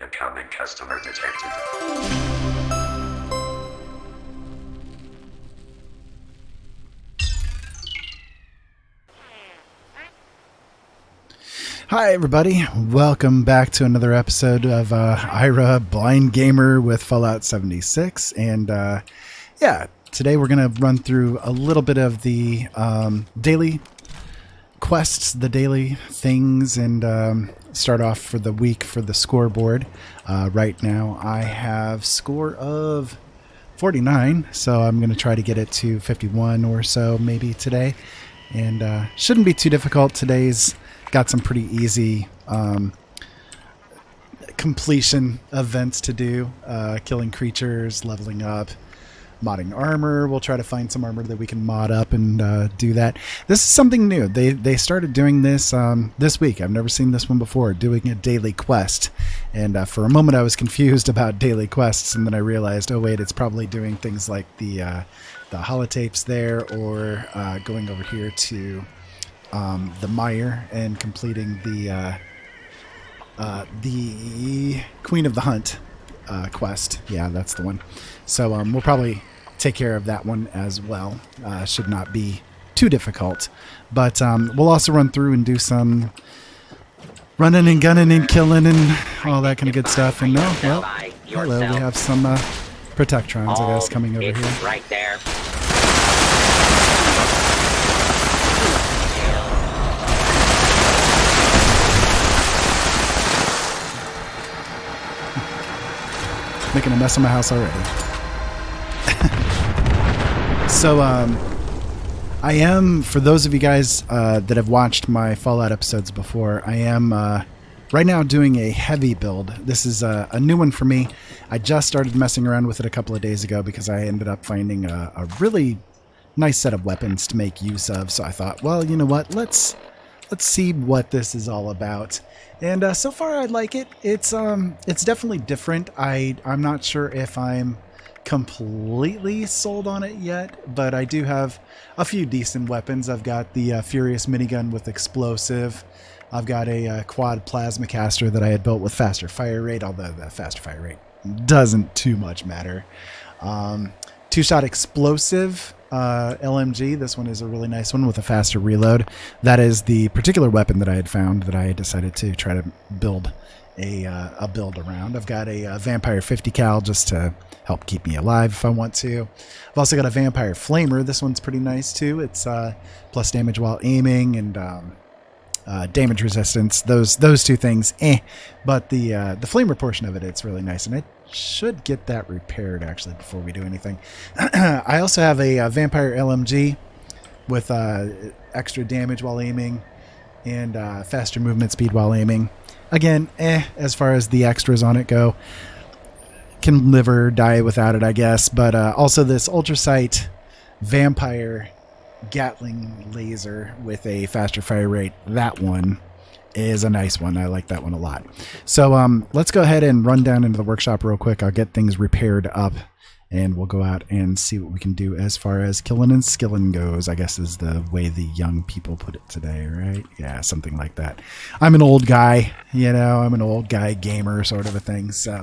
Incoming customer detected. Hi everybody, welcome back to another episode of Ira Blind Gamer with Fallout 76, and today we're going to run through a little bit of the daily quests, the daily things, and start off for the week for the scoreboard. Right now I have score of 49, so I'm going to try to get it to 51 or so maybe today, and shouldn't be too difficult. Today's got some pretty easy completion events to do, killing creatures, leveling up, modding armor. We'll try to find some armor that we can mod up and do that. This is something new. They started doing this this week. I've never seen this one before, doing a daily quest. And for a moment I was confused about daily quests, and then I realized, oh wait, it's probably doing things like the holotapes there, or going over here to the mire and completing the Queen of the Hunt quest. Yeah, that's the one. So we'll probably take care of that one as well. Should not be too difficult. But we'll also run through and do some running and gunning and killing and all that kind of good stuff. And hello, we have some Protectrons, I guess, coming over here. Right there. Making a mess of my house already. So, I am, for those of you guys that have watched my Fallout episodes before, I am right now doing a heavy build. This is a new one for me. I just started messing around with it a couple of days ago because I ended up finding a really nice set of weapons to make use of. So I thought, well, you know what, let's see what this is all about. And so far I like it. It's definitely different. I'm not sure if I'm completely sold on it yet, but I do have a few decent weapons. I've got the Furious minigun with explosive. I've got a quad plasma caster that I had built with faster fire rate, although the faster fire rate doesn't too much matter. Two-shot explosive LMG. This one is a really nice one with a faster reload. That is the particular weapon that I had found that I decided to try to build a build around. I've got a Vampire 50 cal just to help keep me alive if I want to. I've also got a Vampire Flamer. This one's pretty nice too. It's plus damage while aiming and damage resistance. Those two things, but the Flamer portion of it, it's really nice, and I should get that repaired actually before we do anything. I also have a Vampire LMG with extra damage while aiming and faster movement speed while aiming. Again, as far as the extras on it go. Can live or die without it, I guess. But also this Ultrasight Vampire Gatling laser with a faster fire rate. That one is a nice one. I like that one a lot. So let's go ahead and run down into the workshop real quick. I'll get things repaired up, and we'll go out and see what we can do as far as killing and skilling goes, I guess is the way the young people put it today, right? Yeah, something like that. I'm an old guy, I'm an old guy gamer sort of a thing, so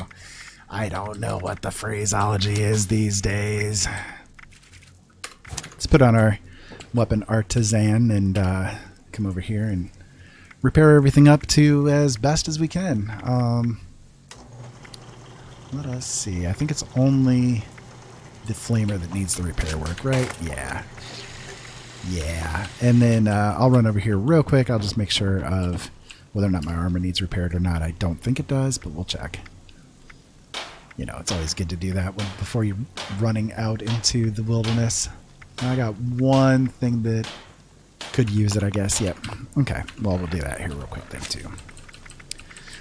I don't know what the phraseology is these days. Let's put on our weapon artisan and come over here and repair everything up to as best as we can. Let us see. I think it's only the Flamer that needs the repair work, right? Yeah. And then I'll run over here real quick. I'll just make sure of whether or not my armor needs repaired or not. I don't think it does, but we'll check. It's always good to do that before you're running out into the wilderness. I got one thing that could use it, I guess. Yep. Okay. Well, we'll do that here real quick then, too.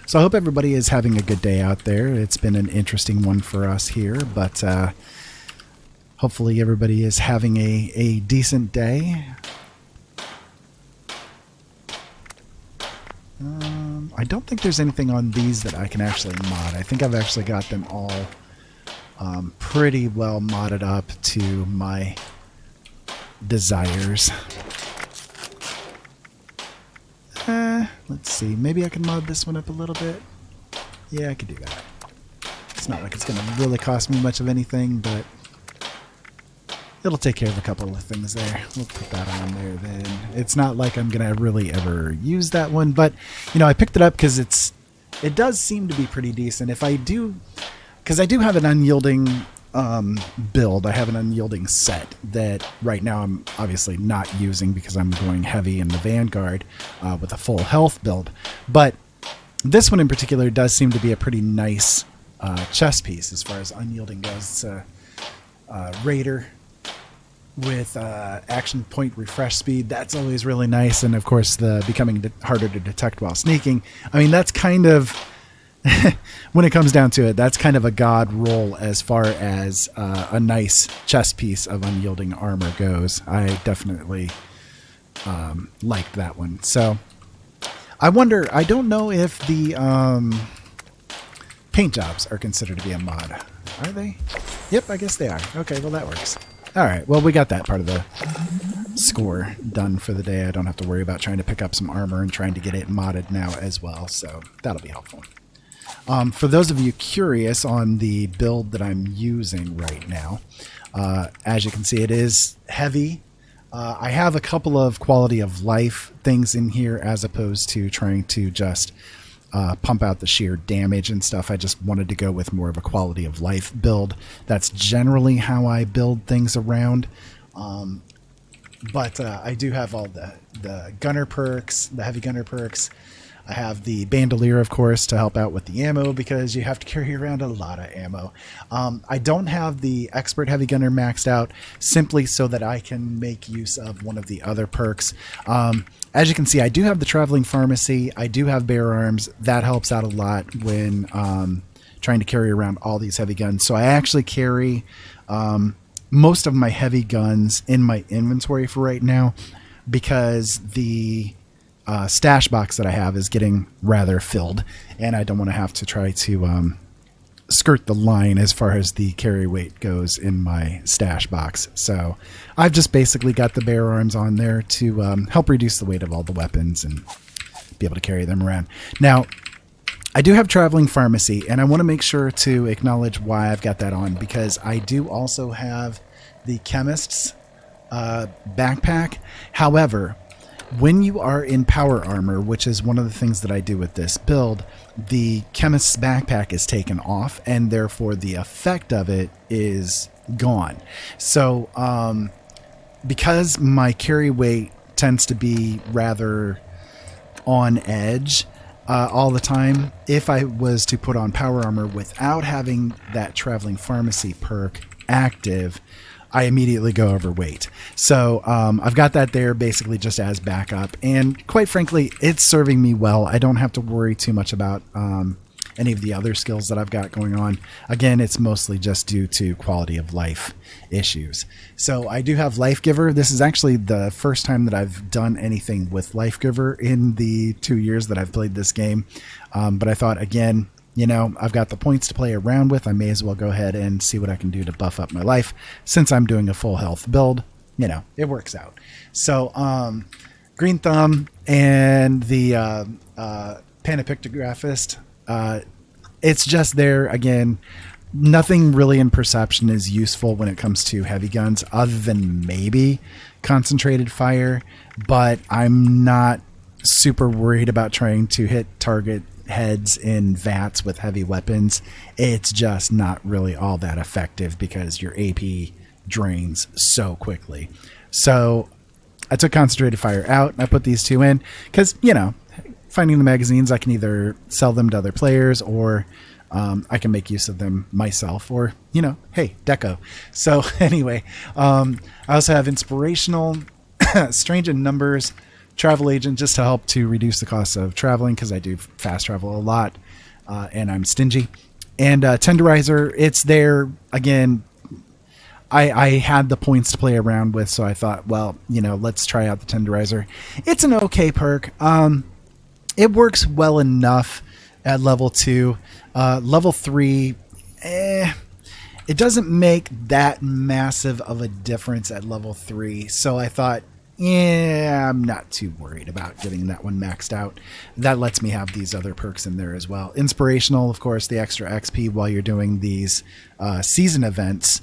So I hope everybody is having a good day out there. It's been an interesting one for us here, but hopefully everybody is having a decent day. I don't think there's anything on these that I can actually mod. I think I've actually got them all pretty well modded up to my desires. Let's see. Maybe I can mod this one up a little bit. Yeah, I could do that. It's not like it's going to really cost me much of anything, but it'll take care of a couple of things there. We'll put that on there then. It's not like I'm going to really ever use that one, but, I picked it up because it does seem to be pretty decent. If I do, because I do have an unyielding build. I have an unyielding set that right now I'm obviously not using because I'm going heavy in the Vanguard with a full health build. But this one in particular does seem to be a pretty nice chess piece as far as unyielding goes. It's a Raider with action point refresh speed. That's always really nice. And of course, the becoming harder to detect while sneaking. I mean, that's kind of... when it comes down to it, that's kind of a god roll as far as a nice chess piece of unyielding armor goes. I definitely liked that one. So I wonder, I don't know if the paint jobs are considered to be a mod. Are they? Yep, I guess they are. Okay, well that works. All right, well we got that part of the score done for the day. I don't have to worry about trying to pick up some armor and trying to get it modded now as well, so that'll be helpful. For those of you curious on the build that I'm using right now, as you can see, it is heavy. I have a couple of quality of life things in here as opposed to trying to just pump out the sheer damage and stuff. I just wanted to go with more of a quality of life build. That's generally how I build things around. But I do have all the gunner perks, the heavy gunner perks. I have the bandolier, of course, to help out with the ammo because you have to carry around a lot of ammo. I don't have the expert heavy gunner maxed out simply so that I can make use of one of the other perks. As you can see, I do have the traveling pharmacy. I do have bear arms. That helps out a lot when trying to carry around all these heavy guns. So I actually carry most of my heavy guns in my inventory for right now because the stash box that I have is getting rather filled, and I don't want to have to try to skirt the line as far as the carry weight goes in my stash box. So I've just basically got the bear arms on there to help reduce the weight of all the weapons and be able to carry them around. Now, I do have traveling pharmacy, and I want to make sure to acknowledge why I've got that on, because I do also have the chemist's backpack. However, when you are in power armor, which is one of the things that I do with this build, the chemist's backpack is taken off, and therefore the effect of it is gone. So because my carry weight tends to be rather on edge all the time, if I was to put on power armor without having that traveling pharmacy perk active, I immediately go overweight. So I've got that there basically just as backup. And quite frankly, it's serving me well. I don't have to worry too much about any of the other skills that I've got going on. Again, it's mostly just due to quality of life issues. So I do have Life Giver. This is actually the first time that I've done anything with Life Giver in the 2 years that I've played this game. But I thought, again, I've got the points to play around with. I may as well go ahead and see what I can do to buff up my life. Since I'm doing a full health build, it works out. So, Green Thumb and the Panopictographist, it's just there. Again, nothing really in perception is useful when it comes to heavy guns other than maybe concentrated fire, but I'm not super worried about trying to hit target heads in vats with heavy weapons. It's just not really all that effective because your AP drains so quickly. So I took concentrated fire out and I put these two in because, finding the magazines, I can either sell them to other players or I can make use of them myself or, hey, deco. So anyway, I also have inspirational, strange in numbers, travel agent, just to help to reduce the cost of traveling because I do fast travel a lot and I'm stingy. And tenderizer, it's there again. I had the points to play around with, so I thought, well, let's try out the tenderizer. It's an okay perk. It works well enough at level 2. Level 3, it doesn't make that massive of a difference at level 3. So I thought, yeah, I'm not too worried about getting that one maxed out. That lets me have these other perks in there as well. Inspirational, of course, the extra XP while you're doing these season events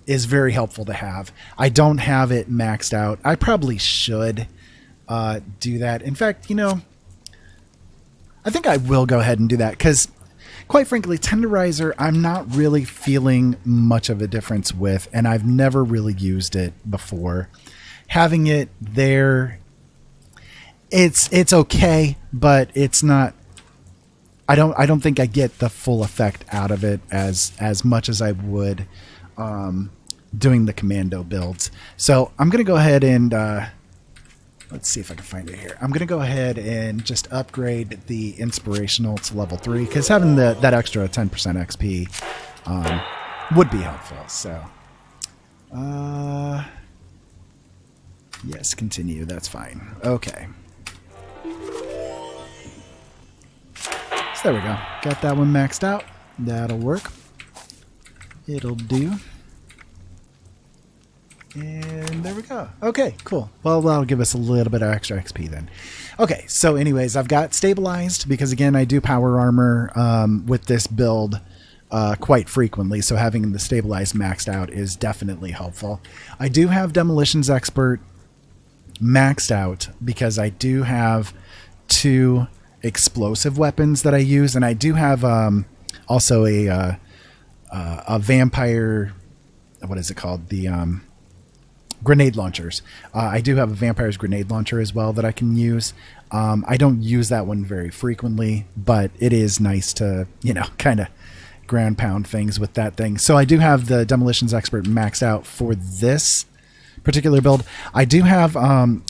is very helpful to have. I don't have it maxed out. I probably should do that. In fact, I think I will go ahead and do that because, quite frankly, Tenderizer, I'm not really feeling much of a difference with, and I've never really used it before. Having it there, it's okay, but it's not. I don't think I get the full effect out of it as much as I would doing the commando builds. So I'm gonna go ahead and let's see if I can find it here. I'm gonna go ahead and just upgrade the inspirational to level 3 because having that extra 10% XP would be helpful. So. Yes, continue. That's fine. Okay. So there we go. Got that one maxed out. That'll work. It'll do. And there we go. Okay, cool. Well, that'll give us a little bit of extra XP then. Okay, so anyways, I've got stabilized because, again, I do power armor with this build quite frequently, so having the stabilized maxed out is definitely helpful. I do have Demolitions Expert maxed out because I do have 2 explosive weapons that I use, and I do have also a vampire, what is it called, the grenade launchers. I do have a vampire's grenade launcher as well that I can use. I don't use that one very frequently, but it is nice to kind of ground pound things with that thing. So I do have the Demolitions Expert maxed out for this particular build. I do have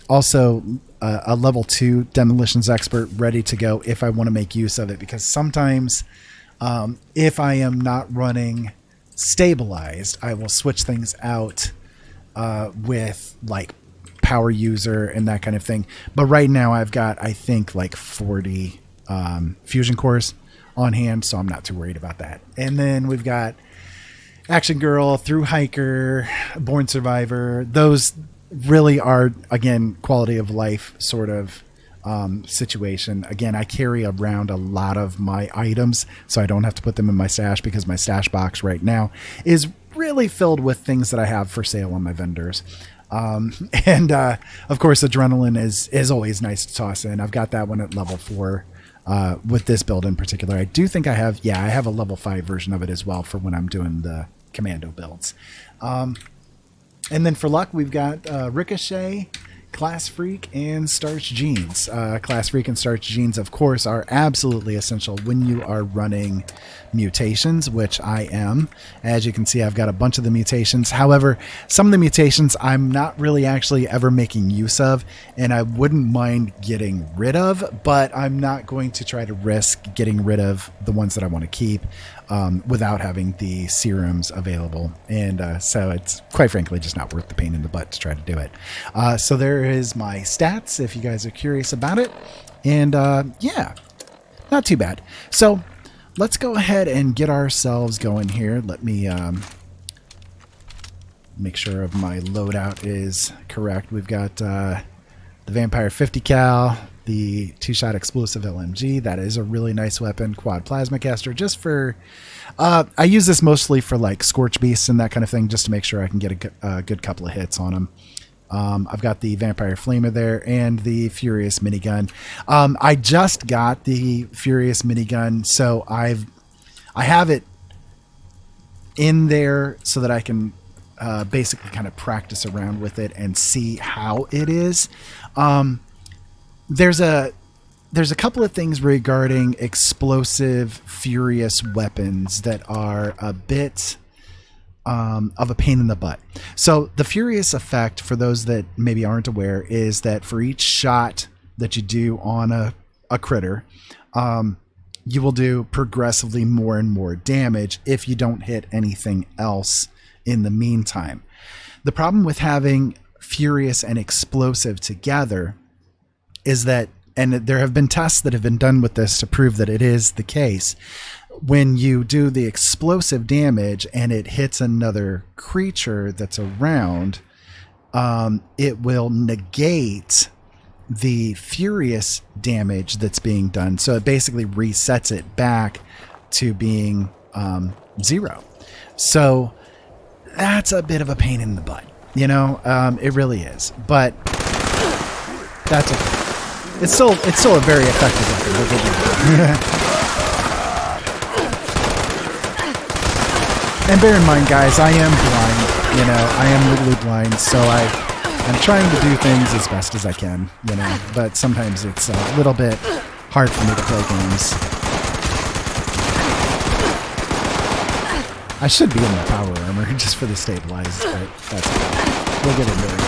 also a level 2 Demolitions Expert ready to go if I want to make use of it, because sometimes if I am not running stabilized, I will switch things out with like power user and that kind of thing. But right now I've got, I think, like 40 fusion cores on hand, so I'm not too worried about that. And then we've got Action Girl, Through Hiker, Born Survivor. Those really are, again, quality of life sort of situation. Again, I carry around a lot of my items, so I don't have to put them in my stash because my stash box right now is really filled with things that I have for sale on my vendors. And of course, Adrenaline is always nice to toss in. I've got that one at level 4. With this build in particular, I do think I have a level 5 version of it as well for when I'm doing the commando builds. And then for luck, we've got Ricochet, Class Freak, and Starch Jeans. Class Freak and Starch Jeans, of course, are absolutely essential when you are running mutations, which I am. As you can see, I've got a bunch of the mutations. However, some of the mutations I'm not really actually ever making use of, and I wouldn't mind getting rid of, but I'm not going to try to risk getting rid of the ones that I want to keep without having the serums available. And so it's quite frankly just not worth the pain in the butt to try to do it. So there is my stats if you guys are curious about it. And yeah, not too bad. So let's go ahead and get ourselves going here. Let me make sure of my loadout is correct. We've got the Vampire 50 cal, the 2-shot explosive LMG. That is a really nice weapon. Quad plasma caster, just for I use this mostly for like Scorch Beasts and that kind of thing, just to make sure I can get a good couple of hits on them. I've got the Vampire Flamer there and the Furious minigun. I just got the Furious minigun, so I have it in there so that I can basically kind of practice around with it and see how it is. There's a couple of things regarding explosive Furious weapons that are a bit of a pain in the butt. So the Furious effect, for those that maybe aren't aware, is that for each shot that you do on a critter, you will do progressively more and more damage if you don't hit anything else in the meantime. The problem with having Furious and explosive together is that, and there have been tests that have been done with this to prove that it is the case, when you do the explosive damage and it hits another creature that's around, it will negate the furious damage that's being done. So it basically resets it back to being 0. So that's a bit of a pain in the butt, you know. It really is, but that's okay. It's still a very effective weapon. We'll give you that. And bear in mind, guys, I am blind. You know, I am legally blind, so I'm trying to do things as best as I can. You know, but sometimes it's a little bit hard for me to play games. I should be in the power armor just for the stabilized, but that's okay. We'll get into it.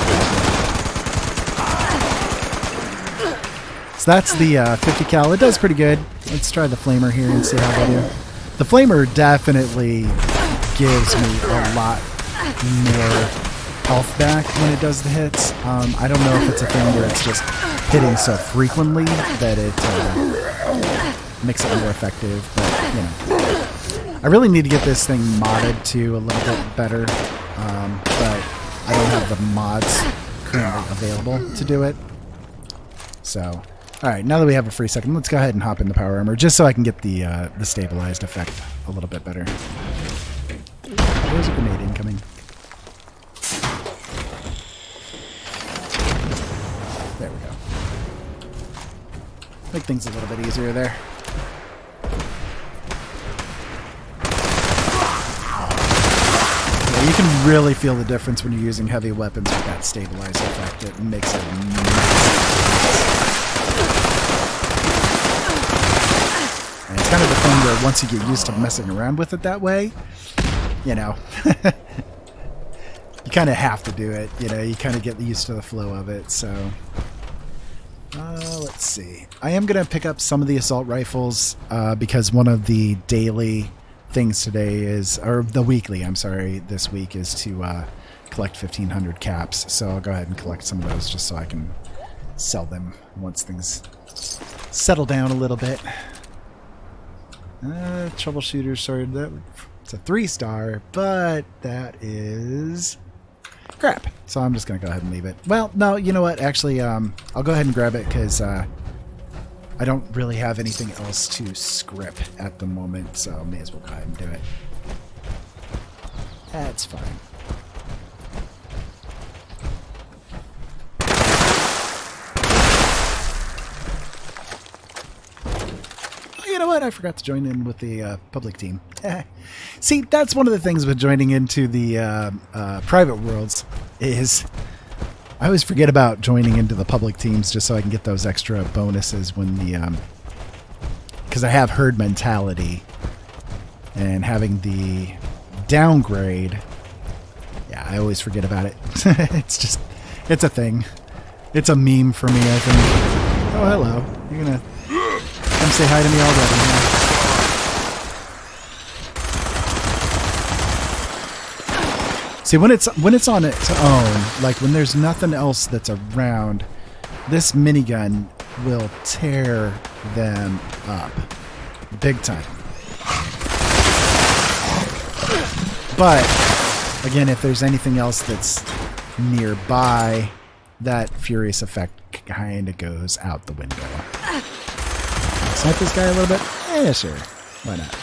So that's the 50 cal. It does pretty good. Let's try the flamer here and see how they do. The flamer definitely gives me a lot more health back when it does the hits. I don't know if it's a thing where it's just hitting so frequently that it makes it more effective, but you know. I really need to get this thing modded to a little bit better, but I don't have the mods currently available to do it. So, alright, now that we have a free second, let's go ahead and hop in the power armor, just so I can get the stabilized effect a little bit better. There's a grenade incoming. There we go. Make things a little bit easier there. You can really feel the difference when you're using heavy weapons with that stabilized effect. It makes it and it's kind of the thing where once you get used to messing around with it that way, you know, you kind of have to do it. You know, you kind of get used to the flow of it. So, let's see. I am going to pick up some of the assault rifles because one of the daily things today is, or the weekly, I'm sorry, this week is to collect 1,500 caps. So I'll go ahead and collect some of those just so I can sell them once things settle down a little bit. Troubleshooter, sorry, it's a 3-star, but that is crap. So I'm just going to go ahead and leave it. Well, no, you know what? Actually, I'll go ahead and grab it because I don't really have anything else to script at the moment, so I may as well go ahead and do it. That's fine. Oh, you know what? I forgot to join in with the public team. See, that's one of the things with joining into the private worlds is I always forget about joining into the public teams just so I can get those extra bonuses when the because I have herd mentality and having the downgrade. Yeah, I always forget about it. It's a thing. It's a meme for me, I think. Oh, hello. You're gonna come say hi to me already, huh? See, when it's on its own, like when there's nothing else that's around, this minigun will tear them up big time. But again, if there's anything else that's nearby, that furious effect kind of goes out the window. Snipe this guy a little bit? Yeah, sure. Why not?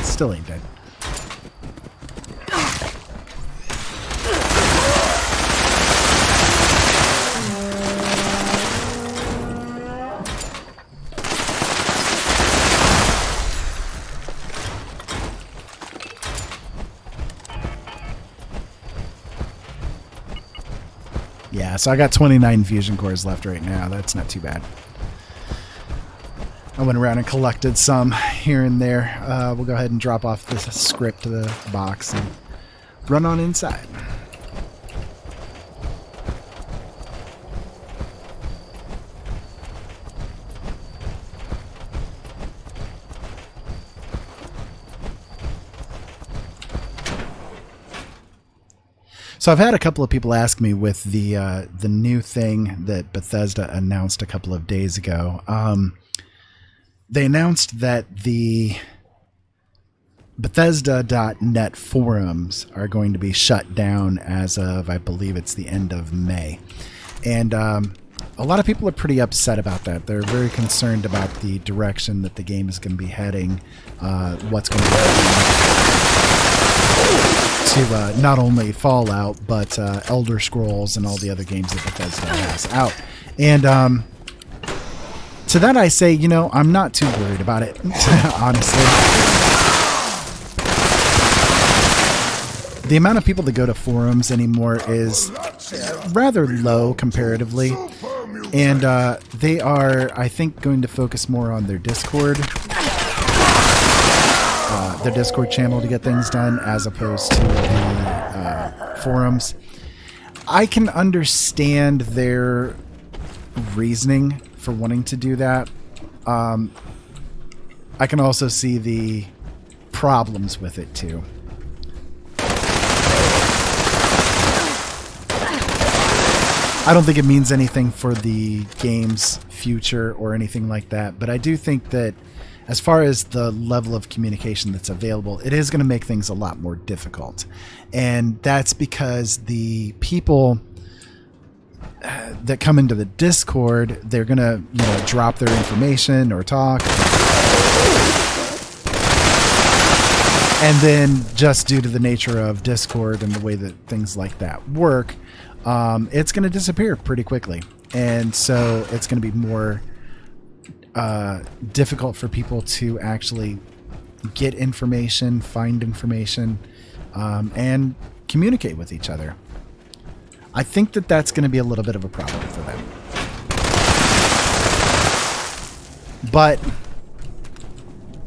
Still ain't dead. Yeah, so I got 29 fusion cores left right now. That's not too bad. I went around and collected some here and there. We'll go ahead and drop off this script to the box and run on inside. So I've had a couple of people ask me with the new thing that Bethesda announced a couple of days ago. They announced that the Bethesda.net forums are going to be shut down as of, I believe it's the end of May. And a lot of people are pretty upset about that. They're very concerned about the direction that the game is going to be heading, what's going to happen to not only Fallout, but Elder Scrolls and all the other games that Bethesda has out. And to that I say, you know, I'm not too worried about it, honestly. The amount of people that go to forums anymore is rather low comparatively. And they are, I think, going to focus more on their Discord channel to get things done, as opposed to the forums. I can understand their reasoning for wanting to do that. I can also see the problems with it too. I don't think it means anything for the game's future or anything like that, but I do think that as far as the level of communication that's available, it is going to make things a lot more difficult. And that's because the people that come into the Discord, they're going to, you know, drop their information or talk. And then just due to the nature of Discord and the way that things like that work, it's going to disappear pretty quickly. And so it's going to be more difficult for people to actually get information, find information, and communicate with each other. I think that that's going to be a little bit of a problem for them. But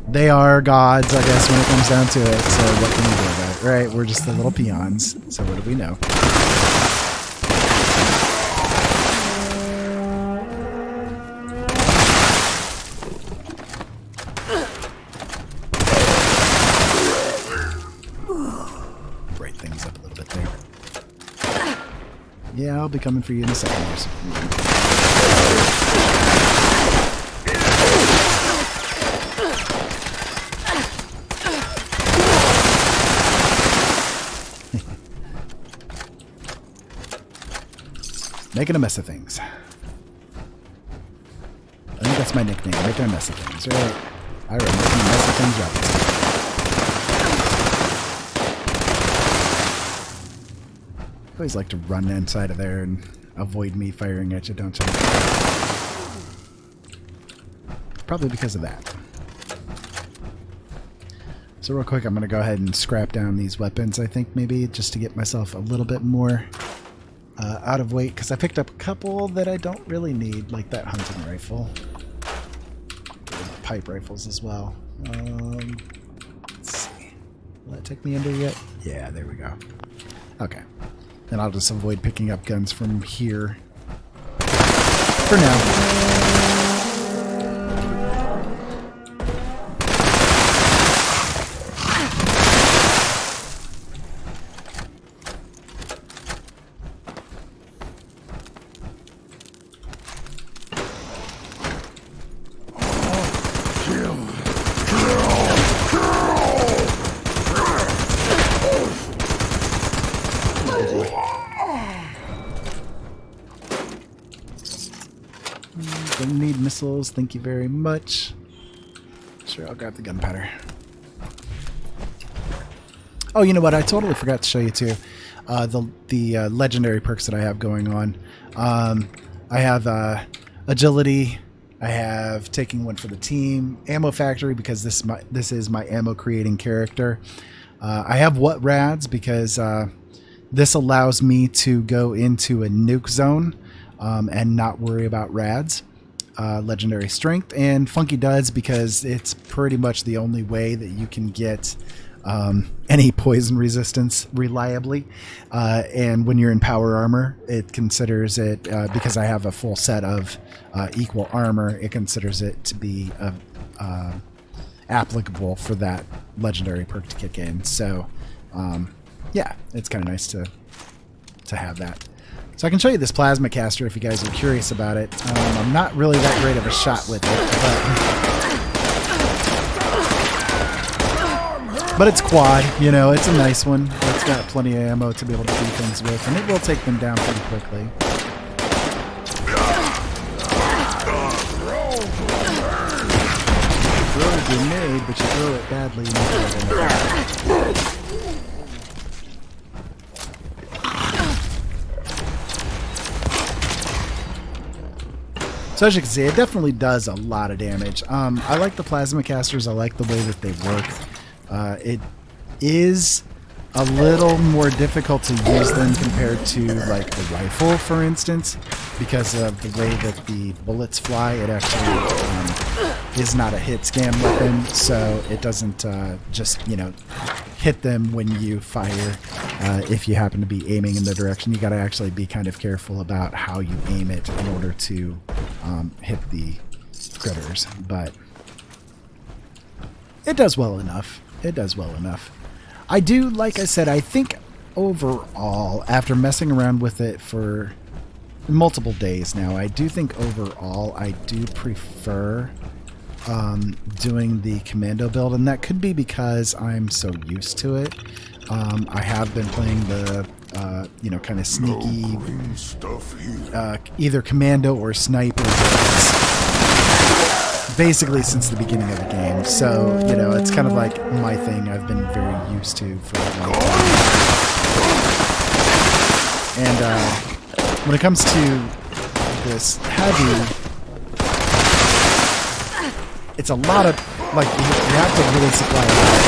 they are gods, I guess, when it comes down to it. So what can we do about it, right? We're just the little peons. So what do we know? Bright things up a little bit there. Yeah, I'll be coming for you in a second. Making a mess of things. I think that's my nickname, making a mess of things, right? I remember making a mess of things up. I always like to run inside of there and avoid me firing at you, don't you? Probably because of that. So real quick, I'm going to go ahead and scrap down these weapons, I think, maybe, just to get myself a little bit more out of weight, because I picked up a couple that I don't really need, like that hunting rifle. Pipe rifles as well. Let's see. Will that take me under yet? Yeah, there we go. Okay. Then I'll just avoid picking up guns from here for now. Don't need missiles, thank you very much. Sure, I'll grab the gunpowder. Oh, you know what? I totally forgot to show you too. The legendary perks that I have going on. I have agility. I have taking one for the team. Ammo factory, because this is my ammo creating character. I have what rads, because this allows me to go into a nuke zone and not worry about rads. Legendary strength, and funky duds, because it's pretty much the only way that you can get any poison resistance reliably. And when you're in power armor, it considers it, because I have a full set of equal armor, it considers it to be applicable for that legendary perk to kick in. So yeah, it's kind of nice to have that. So I can show you this plasma caster if you guys are curious about it. I'm not really that great of a shot with it, but But it's quad, you know, it's a nice one. It's got plenty of ammo to be able to do things with, and it will take them down pretty quickly. You throw a grenade, but you throw it badly. So as you can see, it definitely does a lot of damage. I like the plasma casters. I like the way that they work. It is a little more difficult to use them compared to like a rifle, for instance, because of the way that the bullets fly. It actually is not a hit scam weapon, so it doesn't just, you know, hit them when you fire. If you happen to be aiming in their direction, you got to actually be kind of careful about how you aim it in order to hit the critters. But it does well enough. It does well enough. I do, like I said, I think overall, after messing around with it for multiple days now, I do think overall I do prefer doing the commando build, and that could be because I'm so used to it. I have been playing the, you know, kind of sneaky, either commando or sniper builds basically since the beginning of the game. So, you know, it's kind of like my thing I've been very used to for a long time. And when it comes to this heavy, it's a lot of, like, you have to really supply a lot of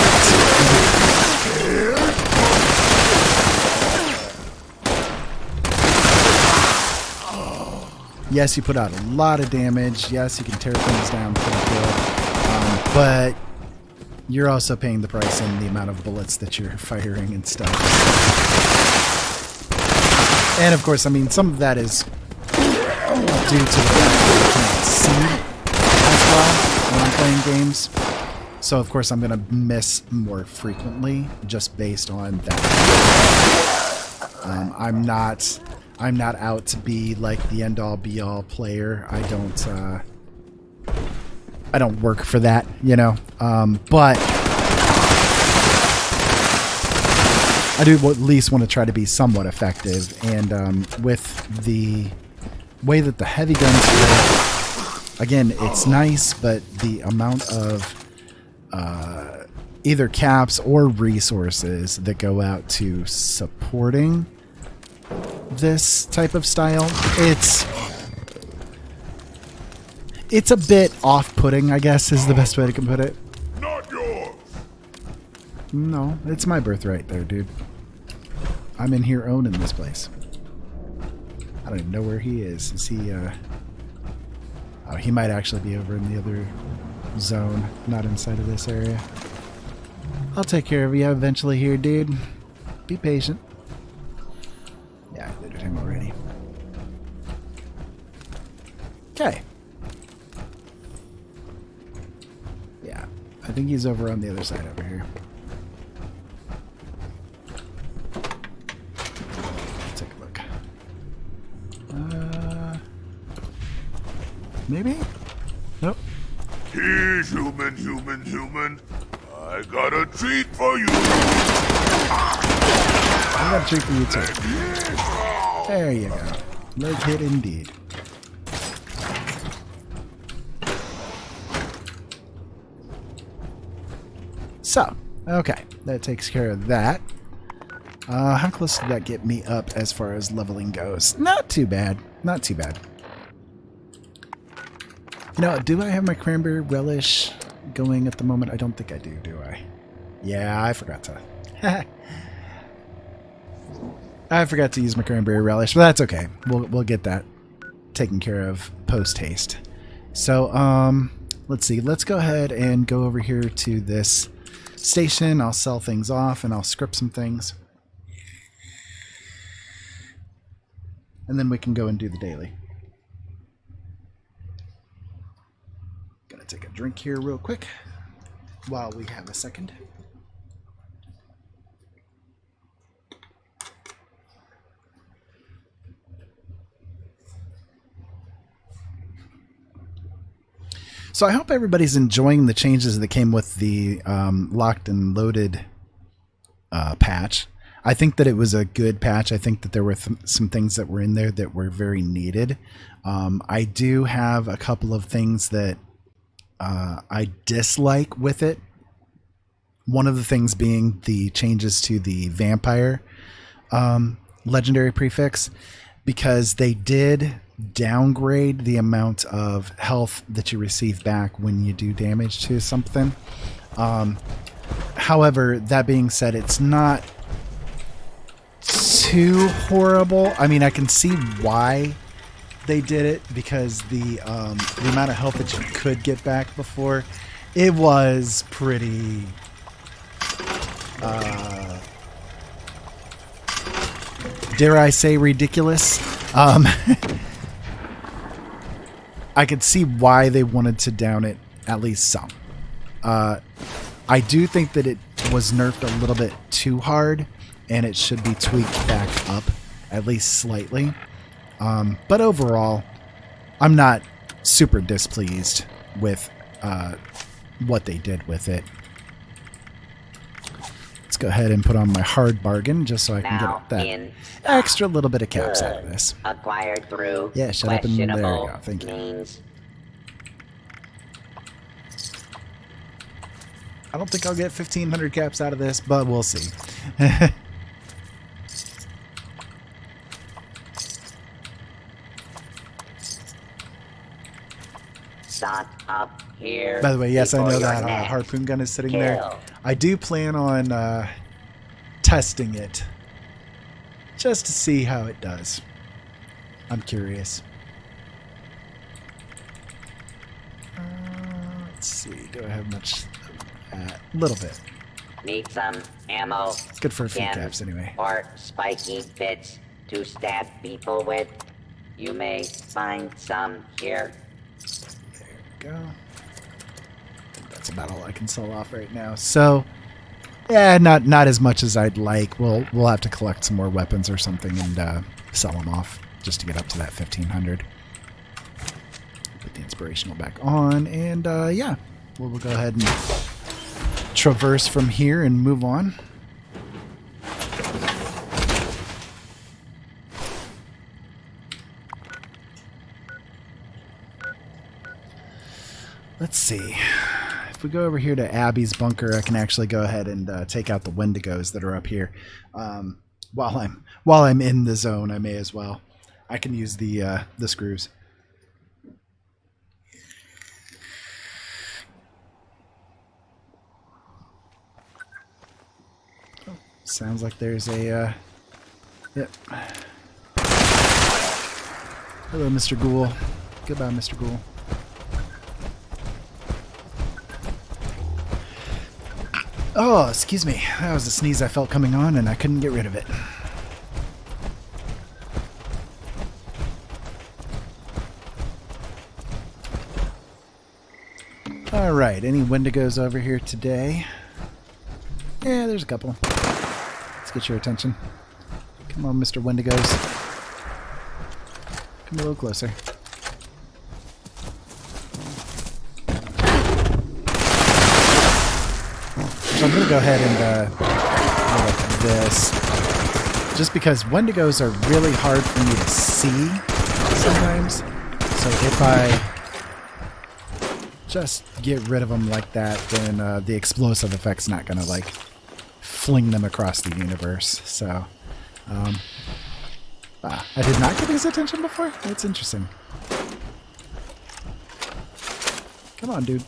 Yes, you put out a lot of damage. Yes, you can tear things down pretty good. But you're also paying the price in the amount of bullets that you're firing and stuff. And of course, I mean, some of that is due to the fact that I can't see as well when I'm playing games. So of course I'm going to miss more frequently just based on that. I'm not out to be like the end-all be-all player. I don't work for that, you know. But I do at least want to try to be somewhat effective. And with the way that the heavy guns work, again, it's nice, but the amount of either caps or resources that go out to supporting this type of style, it's a bit off-putting, I guess, is the best way to put it. Not yours. No, it's my birthright there, dude. I'm in here owning this place. I don't even know where he is. Is he, oh, he might actually be over in the other zone, not inside of this area. I'll take care of you eventually here, dude. Be patient. Yeah, I looted him already. Okay. Yeah, I think he's over on the other side over here. Let's take a look. Maybe? Nope. Here, human. I got a treat for you. I got a treat for you too. There you go. Leg hit indeed. So, okay, that takes care of that. How close did that get me up as far as leveling goes? Not too bad. Not too bad. You know, do I have my cranberry relish going at the moment? I don't think I do I? Yeah, I forgot to. I forgot to use my cranberry relish, but that's okay. We'll get that taken care of post haste. So, let's see. Let's go ahead and go over here to this station. I'll sell things off and I'll script some things. And then we can go and do the daily. Gonna take a drink here real quick while we have a second. So I hope everybody's enjoying the changes that came with the locked and loaded patch. I think that it was a good patch. I think that there were some things that were in there that were very needed. I do have a couple of things that I dislike with it. One of the things being the changes to the vampire legendary prefix, because they did downgrade the amount of health that you receive back when you do damage to something. However, that being said, it's not too horrible. I mean, I can see why they did it, because the amount of health that you could get back before, it was pretty dare I say ridiculous. I could see why they wanted to down it at least some. I do think that it was nerfed a little bit too hard, and it should be tweaked back up at least slightly. But overall, I'm not super displeased with what they did with it. Let's go ahead and put on my hard bargain just so I can get that extra little bit of caps out of this. Acquired through Yeah, shut up and there you go. Thank you. Means. I don't think I'll get 1,500 caps out of this, but we'll see. Stop up here. By the way, yes, I know before that your next harpoon gun is sitting kill. there. I do plan on testing it just to see how it does. I'm curious. Let's see. Do I have much? A little bit. Need some ammo. It's good for a few chems, caps anyway. Or spiky bits to stab people with. You may find some here. There we go. I think that's about all I can sell off right now. So, yeah, not as much as I'd like. We'll have to collect some more weapons or something and sell them off just to get up to that 1,500. Put the inspirational back on, and yeah, we'll go ahead and traverse from here and move on. Let's see. If we go over here to Abby's bunker, I can actually go ahead and take out the Wendigos that are up here. While I'm in the zone, I may as well. I can use the screws. Oh, sounds like there's a yep. Hello, Mr. Ghoul. Goodbye, Mr. Ghoul. Oh, excuse me. That was a sneeze I felt coming on, and I couldn't get rid of it. Alright, any Wendigos over here today? Yeah, there's a couple. Let's get your attention. Come on, Mr. Wendigos. Come a little closer. So I'm going to go ahead and go like this. Just because Wendigos are really hard for me to see sometimes. So if I just get rid of them like that, then the explosive effect's not going to like fling them across the universe. So I did not get his attention before? That's interesting. Come on, dude.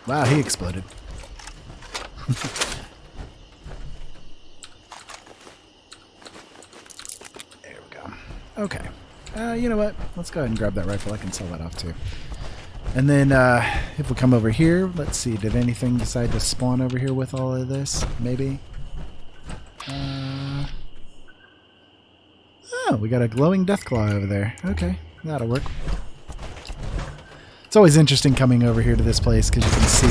Wow, he exploded. There we go. Okay. You know what? Let's go ahead and grab that rifle. I can sell that off too. And then if we come over here, let's see. Did anything decide to spawn over here with all of this? Maybe? Oh, we got a glowing deathclaw over there. Okay, that'll work. It's always interesting coming over here to this place because you can see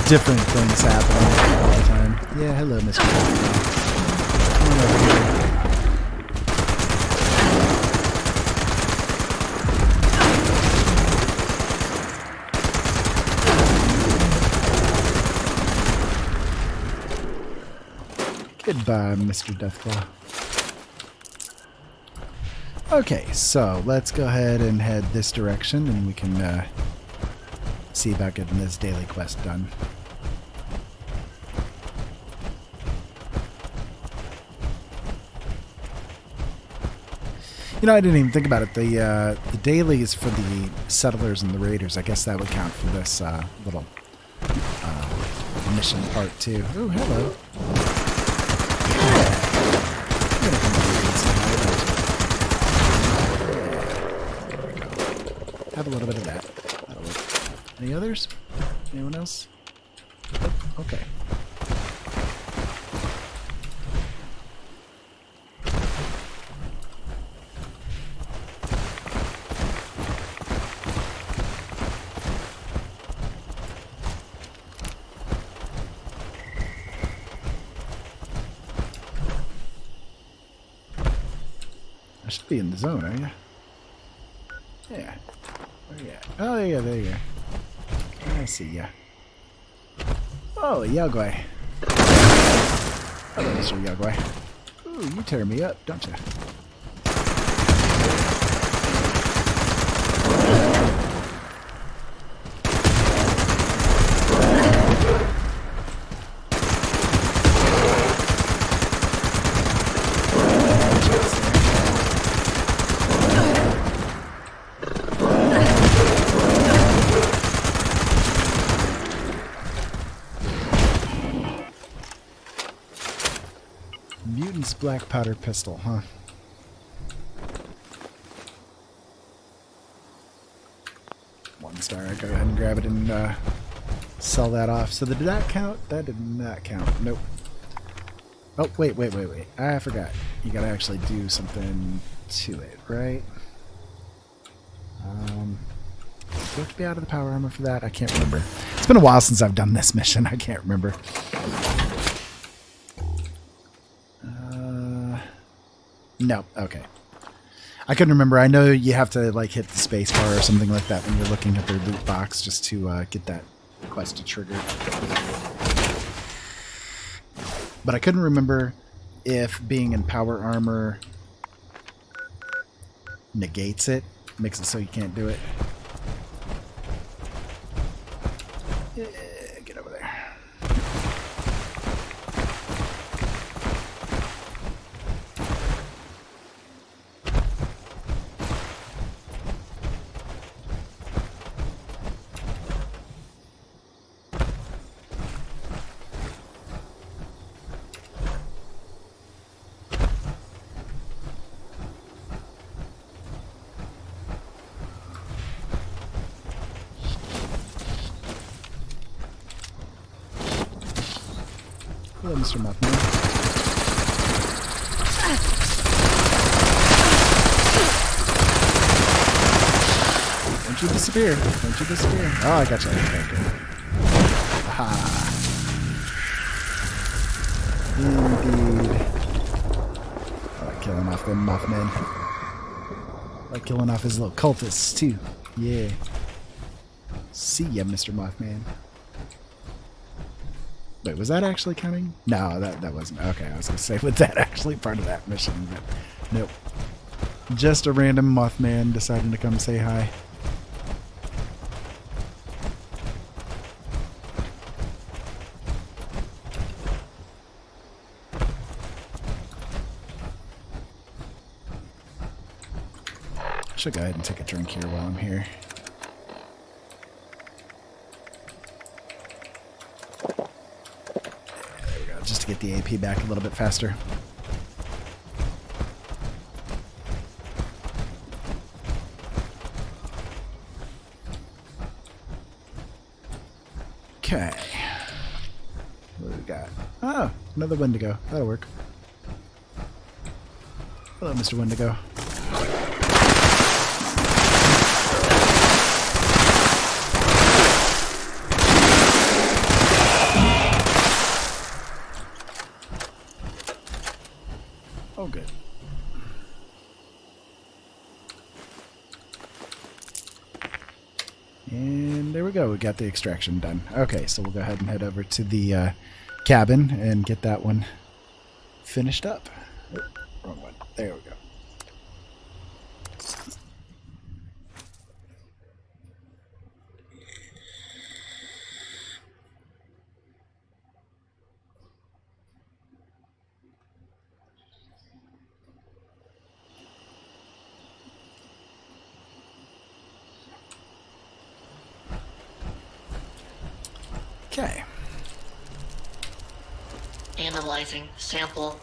different things happening all the time. Yeah, hello, Mr. Come on over here. Goodbye, Mr. Deathclaw. Okay, so let's go ahead and head this direction, and we can see about getting this daily quest done. You know, I didn't even think about it. The dailies for the settlers and the raiders, I guess that would count for this little mission part too. Oh, hello. Have a little bit of that. That'll work. Any others? Anyone else? Oh, okay. I should be in the zone, are you? Yeah. Where you at? Oh, yeah, there you are. I see ya. Oh, Yagwai. Hello, Mr. Yagwai. Ooh, you tear me up, don't you? Mutant's black powder pistol, huh? One star. I go ahead and grab it and sell that off. So did that count? That did not count. Nope. Oh, wait. I forgot. You gotta actually do something to it, right? Do I have to be out of the power armor for that? I can't remember. It's been a while since I've done this mission. I can't remember. No. Okay. I couldn't remember. I know you have to like hit the space bar or something like that when you're looking at their loot box just to get that quest to trigger. But I couldn't remember if being in power armor negates it, makes it so you can't do it. Get over there. Hello, Mr. Muffman. Don't you disappear. Don't you disappear. Oh, I got you. Okay, good. Aha. Indeed. I like killing off them Mothman. I like killing off his little cultists, too. Yeah. See ya, Mr. Mothman. Wait, was that actually coming? No, that wasn't. Okay, I was going to say, was that actually part of that mission? But nope. Just a random Mothman deciding to come say hi. I should go ahead and take a drink here while I'm here. Just to get the AP back a little bit faster. Okay. What do we got? Oh, another Wendigo. That'll work. Hello, Mr. Wendigo. And there we go. We got the extraction done. Okay, so we'll go ahead and head over to the cabin and get that one finished up. Oh, wrong one. There we go. Okay. Analyzing sample.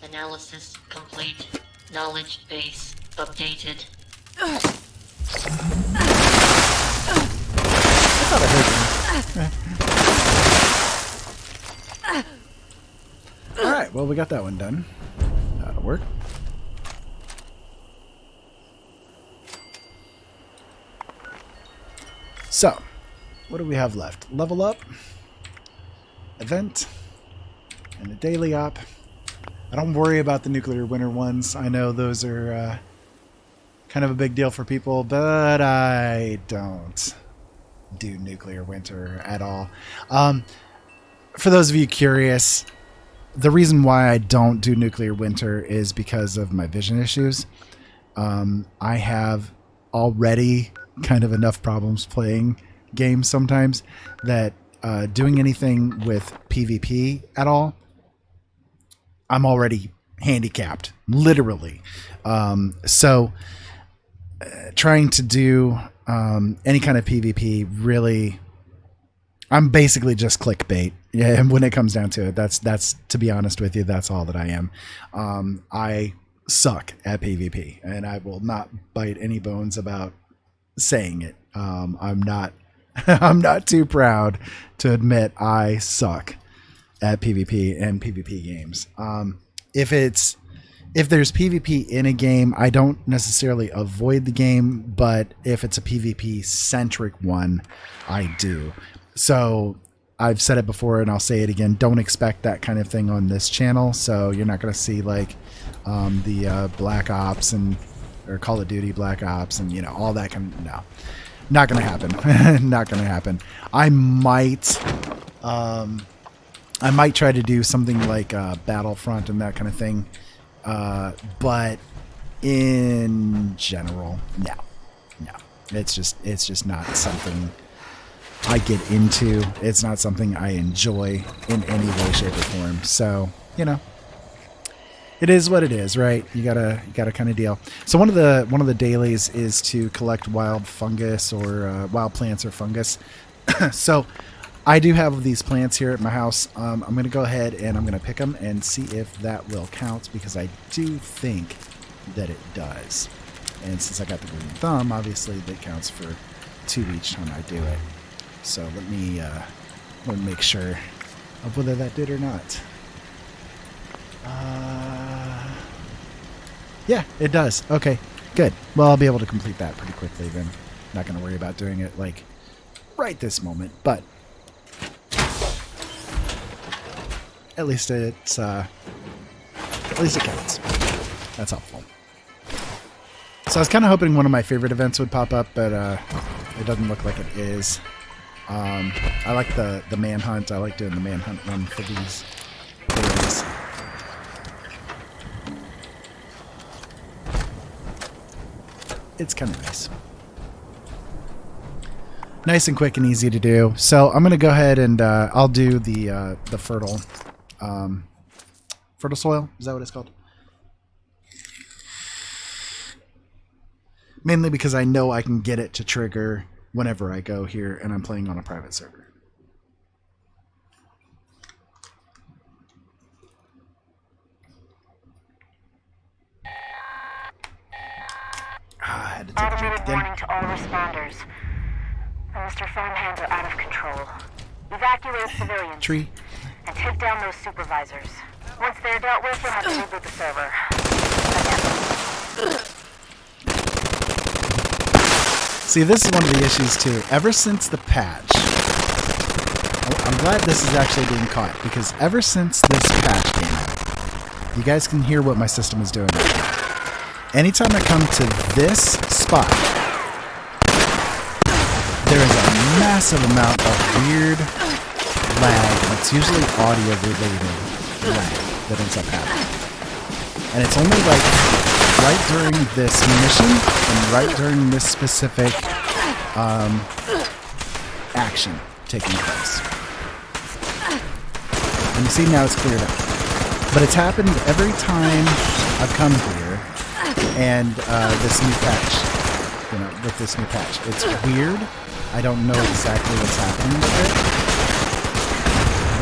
Analysis complete. Knowledge base updated. I thought I heard them. Alright, well, we got that one done. That'll work. So, what do we have left? Level up, event, and a daily op. I don't worry about the nuclear winter ones. I know those are kind of a big deal for people, but I don't do nuclear winter at all. For those of you curious, the reason why I don't do nuclear winter is because of my vision issues. I have already kind of enough problems playing games sometimes that doing anything with PvP at all, I'm already handicapped, literally. So trying to do any kind of PvP, really, I'm basically just clickbait. Yeah, and when it comes down to it, that's to be honest with you, that's all that I am. I suck at PvP, and I will not bite any bones about saying it. I'm not I'm not too proud to admit I suck at PvP and PvP games. If there's PvP in a game, I don't necessarily avoid the game, but if it's a PvP centric one, I do. So I've said it before and I'll say it again, don't expect that kind of thing on this channel. So you're not going to see like the Black Ops or Call of Duty Black Ops and, you know, all that kind of, no, not going to happen. Not going to happen. I might try to do something like Battlefront and that kind of thing. But in general, no, it's just not something I get into. It's not something I enjoy in any way, shape, or form. So, you know, it is what it is, right? You gotta kind of deal. So one of the dailies is to collect wild fungus or wild plants or fungus. So I do have these plants here at my house. I'm going to go ahead and I'm going to pick them and see if that will count, because I do think that it does. And since I got the green thumb, obviously that counts for 2 each time I do it. So let me make sure of whether that did or not. Yeah, it does. Okay, good. Well, I'll be able to complete that pretty quickly then. Not going to worry about doing it like right this moment, but at least it counts. That's helpful. So I was kind of hoping one of my favorite events would pop up, but it doesn't look like it is. I like the manhunt. I like doing the manhunt run for these days. It's kind of nice. Nice and quick and easy to do. So I'm going to go ahead and I'll do the fertile soil. Is that what it's called? Mainly because I know I can get it to trigger whenever I go here and I'm playing on a private server. I had to take a drink Automated again. warning to all responders. Mr. Farmhands are out of control. Evacuate civilians. Tree. And take down those supervisors. Once they're dealt with, you'll have to reboot the server. See, this is one of the issues too. Ever since the patch, I'm glad this is actually being caught, because ever since this patch came out, you guys can hear what my system is doing. Anytime I come to this spot, there is a massive amount of weird lag. It's usually audio related lag that ends up happening. And it's only like right during this mission and right during this specific action taking place. And you see now it's cleared up. But it's happened every time I've come here and this new patch, with this new patch. It's weird. I don't know exactly what's happening with it.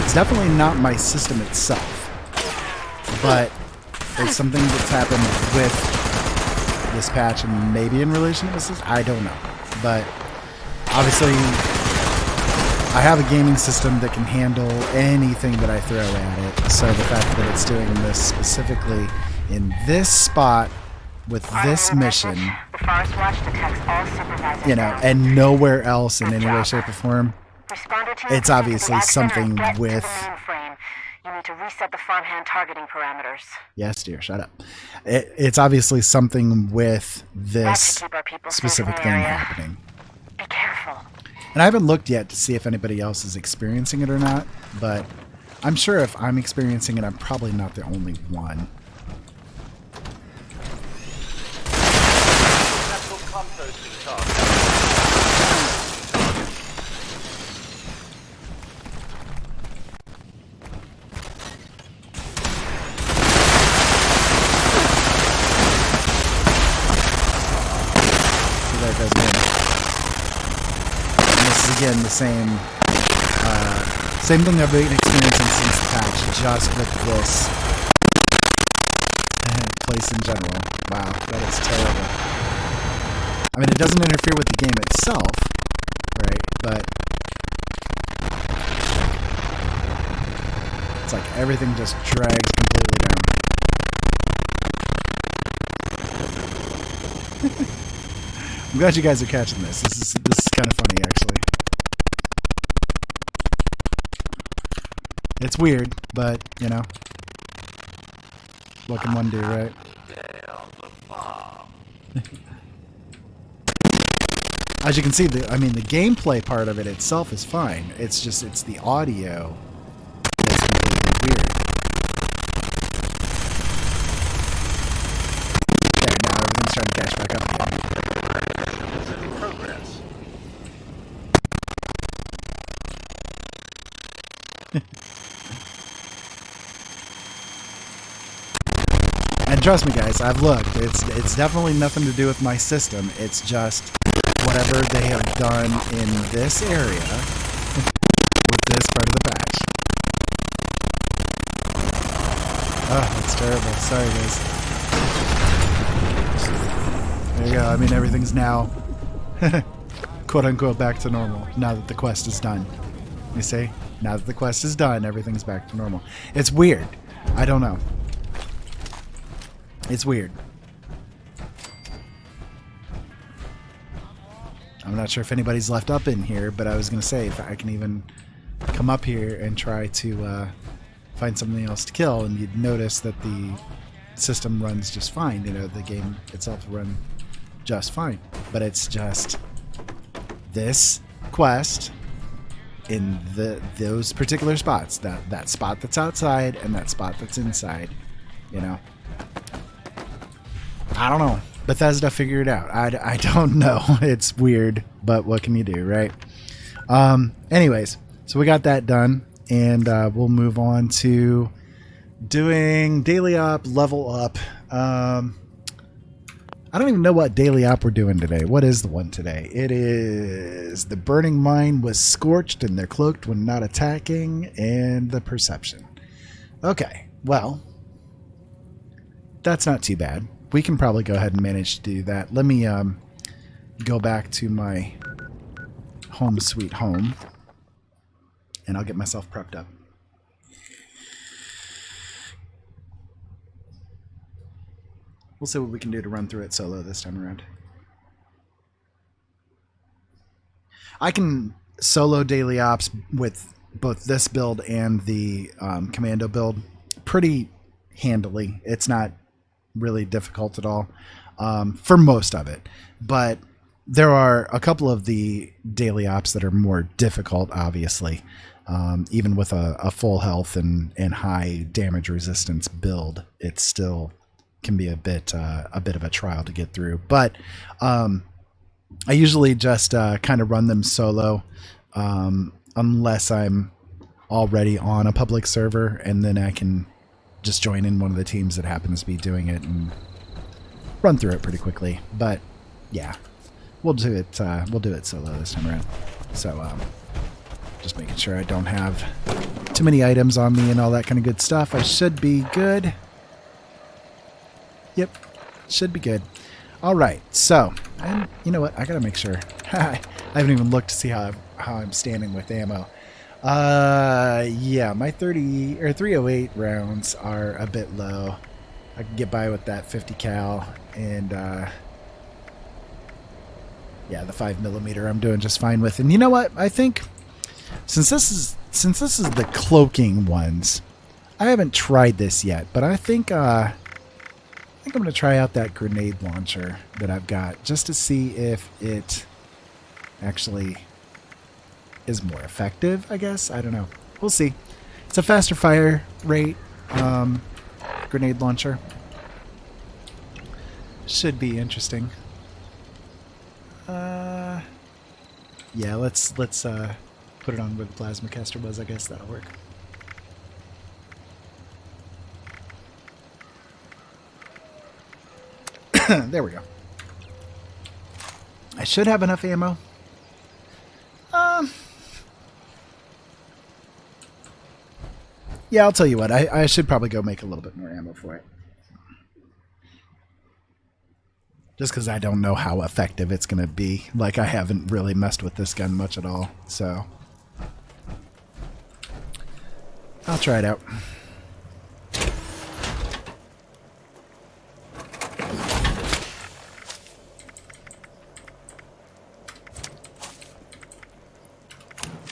It's definitely not my system itself, but it's something that's happened with this patch and maybe in relation to this. I don't know. But obviously, I have a gaming system that can handle anything that I throw at it. So the fact that it's doing this specifically in this spot with this mission, The Forest Watch detects all supervisors. and nowhere else in any way, shape, or form, Responder team, it's obviously get to the accident something and get to the with... mainframe. You need to reset the farmhand targeting parameters. Yes, dear, shut up. It's obviously something with That this should keep our people safe specific in the thing area. happening. Be careful. And I haven't looked yet to see if anybody else is experiencing it or not, but I'm sure if I'm experiencing it, I'm probably not the only one. So that goes in. And this is again the same thing I've been experiencing since the patch, just with this place in general. Wow, that is terrible. I mean, it doesn't interfere with the game itself, right? But it's like everything just drags completely down. I'm glad you guys are catching this. This is kind of funny, actually. It's weird, but what can one do, right? As you can see, the gameplay part of it itself is fine. It's the audio that's completely weird. There, now everything's trying to catch back up again. And trust me, guys, I've looked. It's definitely nothing to do with my system. It's just whatever they have done in this area with this part of the patch. Oh, that's terrible. Sorry, guys. There you go. I mean, everything's now quote-unquote back to normal now that the quest is done. You see? Now that the quest is done, everything's back to normal. It's weird. I don't know. It's weird. I'm not sure if anybody's left up in here, but I was going to say if I can even come up here and try to find something else to kill, and you'd notice that the system runs just fine. The game itself runs just fine. But it's just this quest in those particular spots. That spot that's outside and that spot that's inside. I don't know. Bethesda figured it out. I don't know. It's weird, but what can you do, right? Anyways, so we got that done, and we'll move on to doing daily op, level up. I don't even know what daily op we're doing today. What is the one today? It is the burning mine was scorched and they're cloaked when not attacking, and the perception. Okay, well, that's not too bad. We can probably go ahead and manage to do that. Let me go back to my home sweet home, and I'll get myself prepped up. We'll see what we can do to run through it solo this time around. I can solo daily ops with both this build and the commando build pretty handily. It's not really difficult at all for most of it. But there are a couple of the daily ops that are more difficult, obviously. Even with a full health and high damage resistance build, it still can be a bit of a trial to get through. But I usually just kind of run them solo, unless I'm already on a public server, and then I can just join in one of the teams that happens to be doing it and run through it pretty quickly. But yeah, we'll do it solo this time around. So just making sure I don't have too many items on me and all that kind of good stuff. I should be good. Yep, should be good. All right, so you know what? I gotta make sure. I haven't even looked to see how I'm standing with ammo. Yeah, my 308 rounds are a bit low. I can get by with that 50 cal, and yeah, the 5mm I'm doing just fine with. And you know what? I think since this is the cloaking ones, I haven't tried this yet, but I think I'm going to try out that grenade launcher that I've got just to see if it actually is more effective, I guess. I don't know. We'll see. It's a faster fire rate grenade launcher. Should be interesting. Yeah, let's put it on where the plasma caster was. I guess that'll work. There we go. I should have enough ammo. Yeah, I'll tell you what. I should probably go make a little bit more ammo for it. Just because I don't know how effective it's going to be. Like, I haven't really messed with this gun much at all. So, I'll try it out.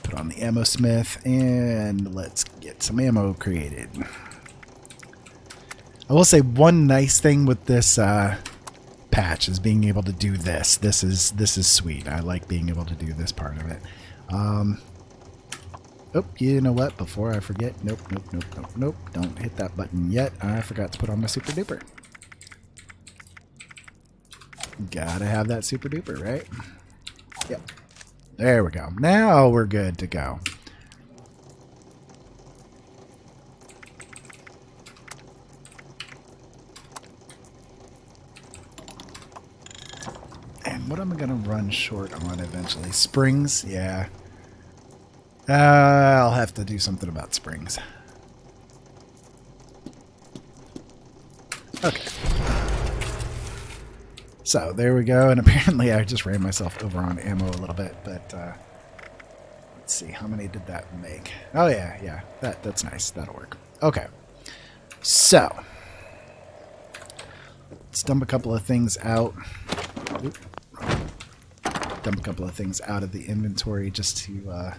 Put on the ammo smith and let's get some ammo created. I will say one nice thing with this patch is being able to do this. This is sweet. I like being able to do this part of it. Oh, you know what? Before I forget, nope. Don't hit that button yet. I forgot to put on my super duper. Gotta have that super duper, right? Yep. There we go. Now we're good to go. And what am I going to run short on eventually? Springs? Yeah. I'll have to do something about springs. Okay. So there we go, and apparently I just ran myself over on ammo a little bit, but let's see, how many did that make? Oh yeah, that's nice, that'll work. Okay, so let's dump a couple of things out. Dump a couple of things out of the inventory just to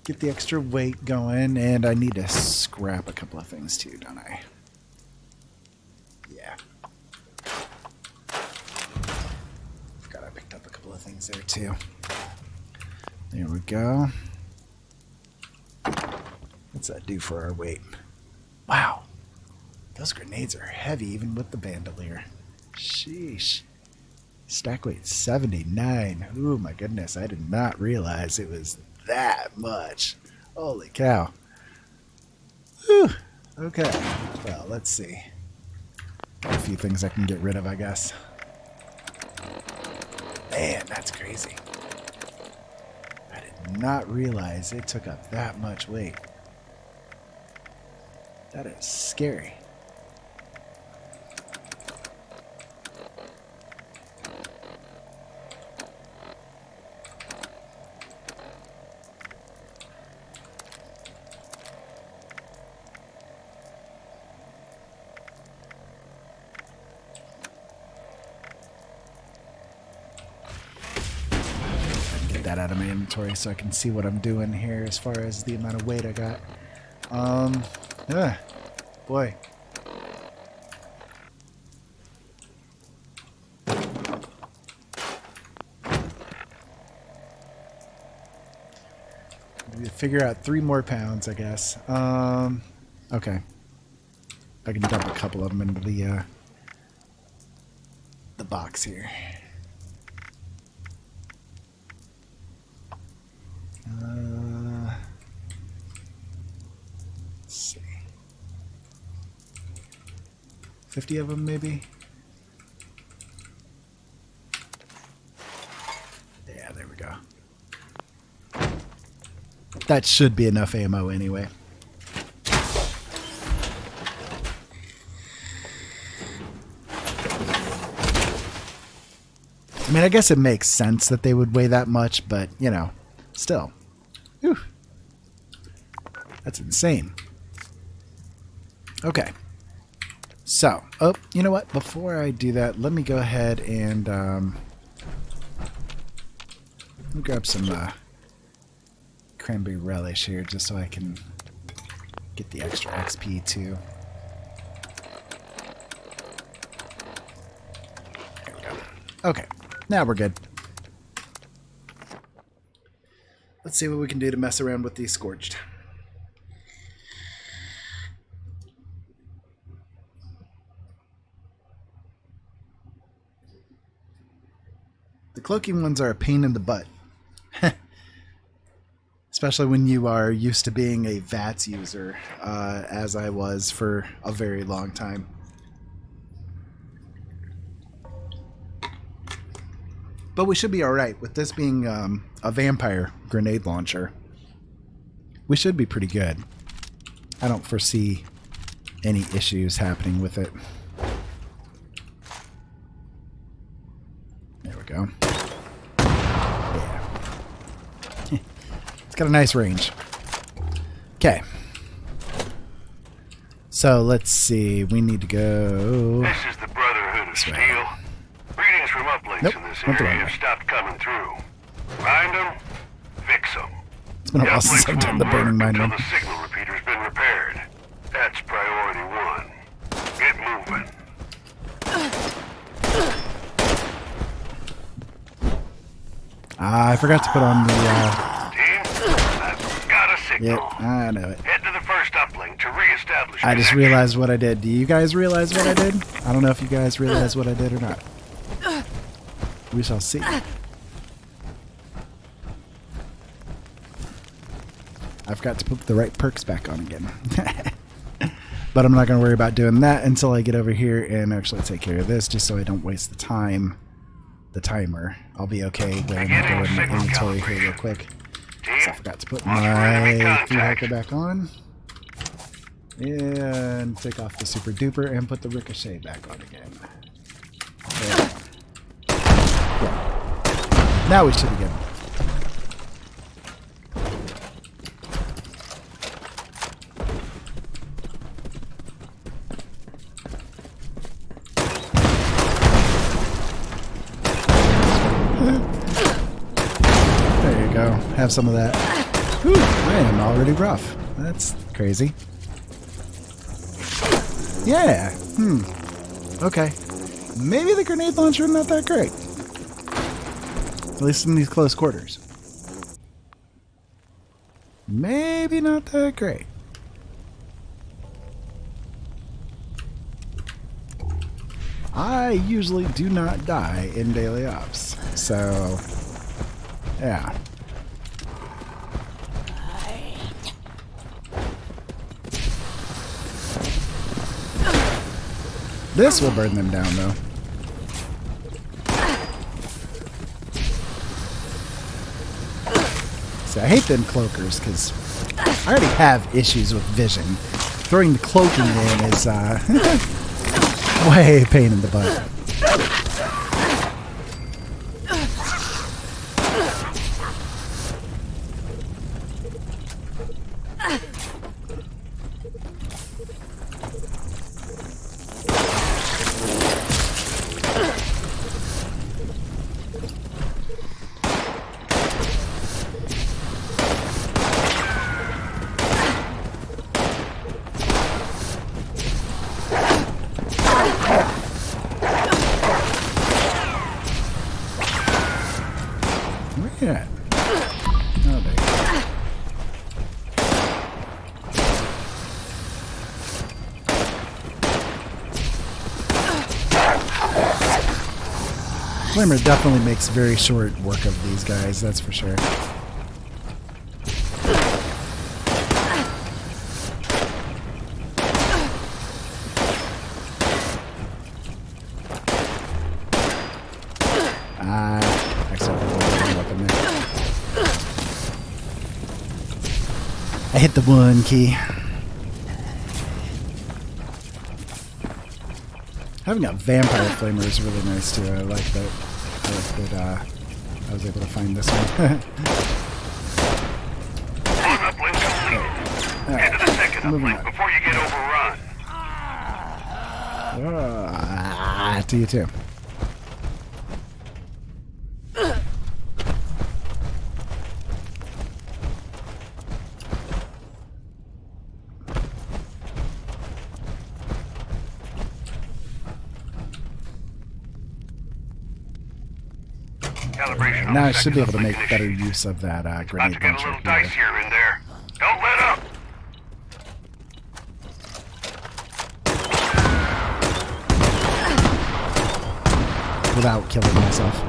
get the extra weight going, and I need to scrap a couple of things too, don't I? Yeah. Forgot I picked up a couple of things there too. There we go. What's that do for our weight? Wow. Those grenades are heavy even with the bandolier. Sheesh. Stack weight 79. Oh my goodness, I did not realize it was that much. Holy cow. Whew. Okay, well, let's see. Got a few things I can get rid of, I guess. Man, that's crazy. I did not realize it took up that much weight. That is scary. That out of my inventory so I can see what I'm doing here as far as the amount of weight I got. boy. We figure out 3 more pounds, I guess. Okay. I can dump a couple of them into the box here. Let's see. 50 of them, maybe? Yeah, there we go. That should be enough ammo anyway. I mean, I guess it makes sense that they would weigh that much, but, you know, still. Whew. That's insane. Okay. So, oh, you know what? Before I do that, let me go ahead and let me grab some cranberry relish here just so I can get the extra XP too. There we go. Okay. Now we're good. Let's see what we can do to mess around with these scorched. The cloaking ones are a pain in the butt. Especially when you are used to being a VATS user, as I was for a very long time. But we should be alright. With this being a vampire grenade launcher, we should be pretty good. I don't foresee any issues happening with it. There we go. Yeah. It's got a nice range. Okay. So let's see. We need to go... This is the Brotherhood of This way. Steel. Greetings from uplinks Nope, in this went the area wrong have way. stopped coming through. Find them, fix them. It's been a while since I've done the burning mine until one. the signal repeater's been repaired. That's priority 1. Get moving. I forgot to put on the... Team, I've got a signal. Yep, I know it. Head to the first uplink to reestablish I just connection. realized what I did. Do you guys realize what I did? I don't know if you guys realize what I did or not. We shall see. I've got to put the right perks back on again. But I'm not going to worry about doing that until I get over here and actually take care of this, just so I don't waste the time. The timer. I'll be okay when I go in my inventory here real quick. So I forgot to put my 3 hiker back on. And take off the super duper and put the ricochet back on again. There we go. Yeah. Now we should be good. There you go. Have some of that. Whew, I am already rough. That's crazy. Yeah. Okay. Maybe the grenade launcher is not that great. At least in these close quarters. Maybe not that great. I usually do not die in daily ops. So, yeah. This will burn them down, though. See, I hate them cloakers, because I already have issues with vision. Throwing the cloaking in is, way a pain in the butt. Yeah. Oh, there you go. Flamer definitely makes very short work of these guys, that's for sure. I hit the 1 key. Having a vampire flamer is really nice too. I like that. I was able to find this one. Into the second moving uplink on. before you get overrun. To you too. Calibration on Now I the should be able second to make uplink better initiated. use of that About grenade to get a launcher little here. dicier in there. Don't let up. Without killing myself.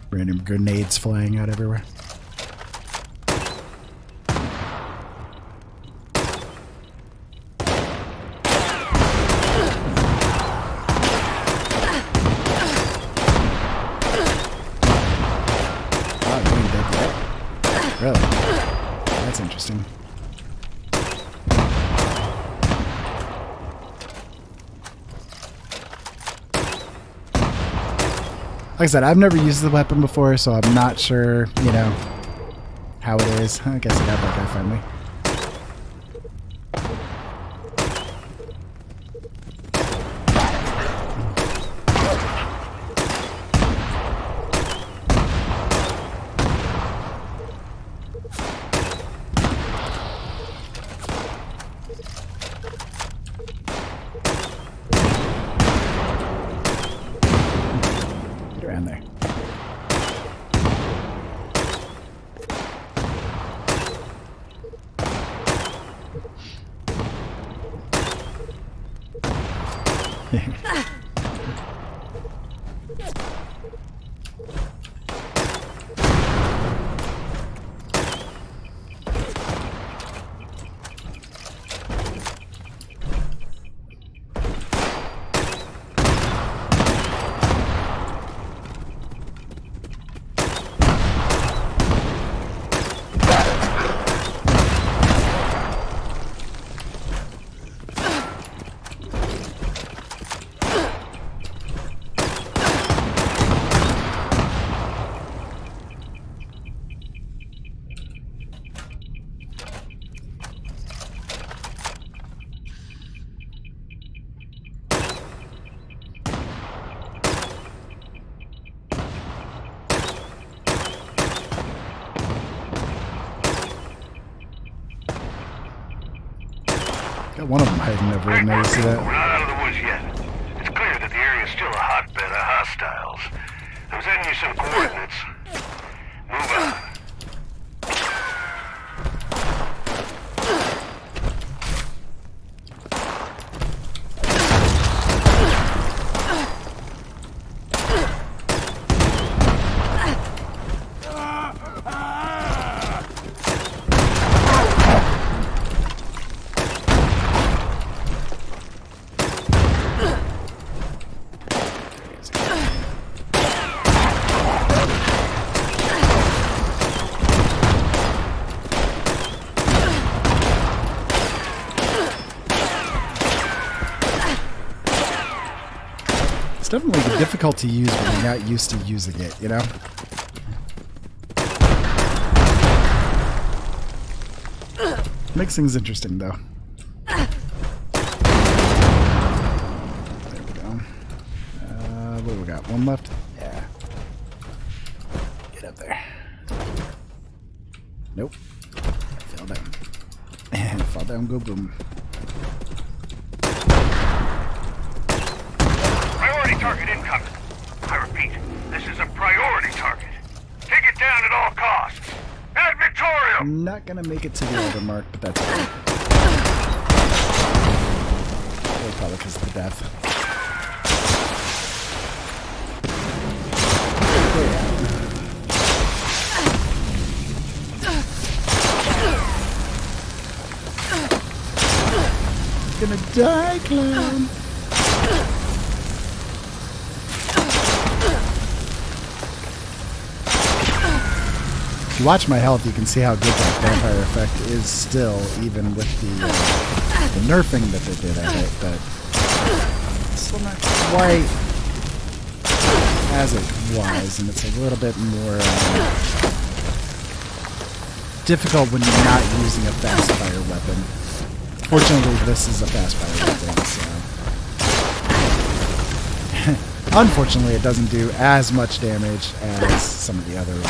Random grenades flying out everywhere. Oh, you ain't dead yet. Really? That's interesting. Like I said, I've never used the weapon before, so I'm not sure, you know, how it is. I guess I got that guy finally. Around there. Got one of them hiding over in there. You see We're that? not out of the woods yet. It's clear that the area is still a hotbed of hostiles. I'm sending you some coordinates. Move on. It's definitely difficult to use when you're not used to using it, you know? Makes things interesting, though. There we go. What do we got? One left? Yeah. Get up there. Nope. Fell down. And fall down, go boom. target incoming. I repeat, this is a priority target. Take it down at all costs. Ad Victoriam! I'm not gonna make it to the elder mark, but that's fine. Probably because of the death. Gonna die, clown. If you watch my health, you can see how good that vampire effect is still, even with the nerfing that they did at it, but it's still not quite as it was, and it's a little bit more difficult when you're not using a fast fire weapon. Fortunately, this is a fast fire weapon, so unfortunately, it doesn't do as much damage as some of the other ones do.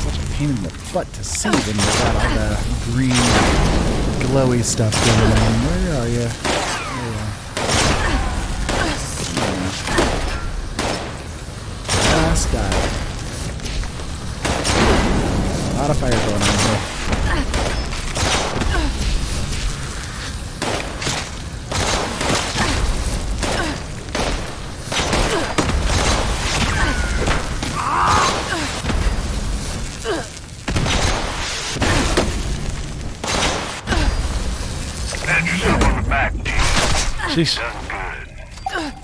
Such a pain in the butt to see when you've got all the green, glowy stuff going on. Where are you? Last guy. A lot of fire going on here. Pat yourself on the back, team. Sheesh. Done good.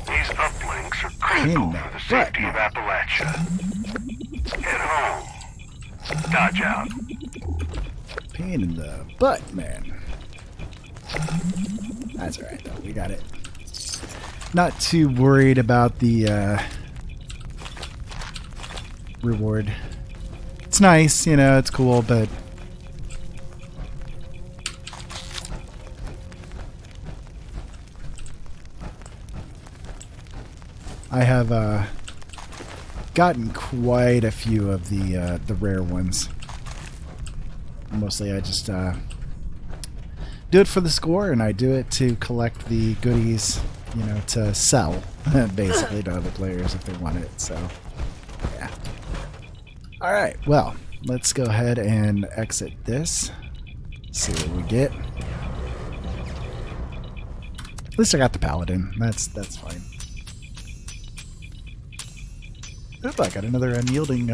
These uplinks are critical Pain in for the the safety butt, of Appalachia. Head home. Dodge out. Pain in the butt, man. That's alright, though. We got it. Not too worried about the reward. It's nice, you know, it's cool, but I have gotten quite a few of the rare ones. Mostly I just do it for the score, and I do it to collect the goodies, you know, to sell basically to other players if they want it. So yeah. All right, well, let's go ahead and exit this. See what we get. At least I got the paladin. That's fine. Oop, I got another unyielding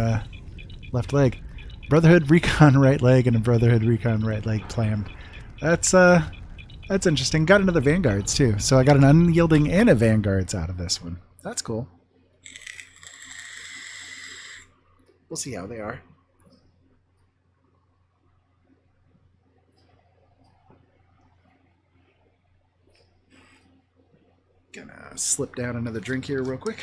left leg. Brotherhood Recon right leg and a Brotherhood Recon right leg planned. That's interesting. Got another Vanguards too. So I got an unyielding and a Vanguards out of this one. That's cool. We'll see how they are. Gonna slip down another drink here real quick.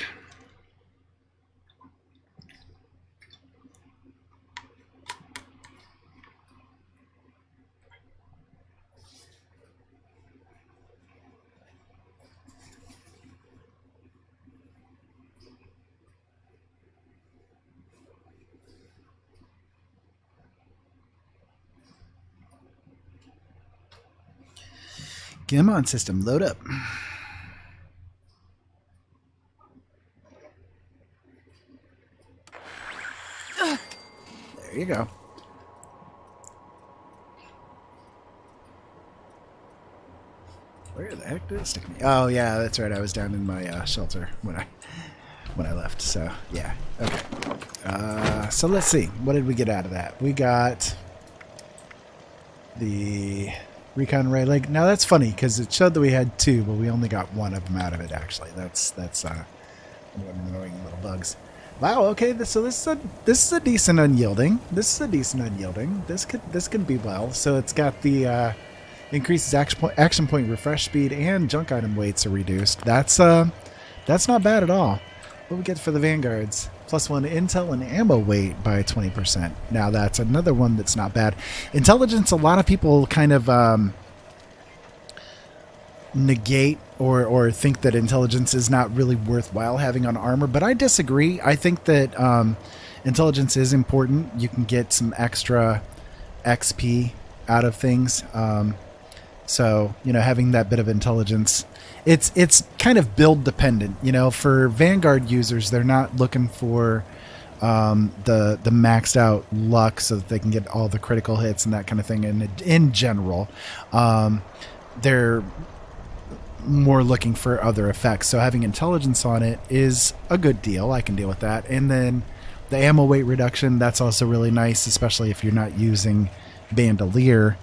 Come on, system, load up. There you go. Where the heck did it stick me? Oh yeah, that's right. I was down in my shelter when I left. So yeah, okay. So let's see. What did we get out of that? We got the Recon right leg. Now that's funny because it showed that we had two, but we only got one of them out of it. Actually, that's one of them annoying little bugs. Wow. Okay. This is a decent unyielding. This could be well. So it's got the increases action point refresh speed and junk item weights are reduced. That's not bad at all. What we get for the Vanguards? +1 intel and ammo weight by 20%. Now that's another one that's not bad. Intelligence, a lot of people kind of negate or think that intelligence is not really worthwhile having on armor, but I disagree. I think that intelligence is important. You can get some extra XP out of things. So, having that bit of intelligence, it's kind of build dependent. For Vanguard users, they're not looking for the maxed out luck so that they can get all the critical hits and that kind of thing. And in general, they're more looking for other effects. So having intelligence on it is a good deal. I can deal with that. And then the ammo weight reduction, that's also really nice, especially if you're not using Bandolier,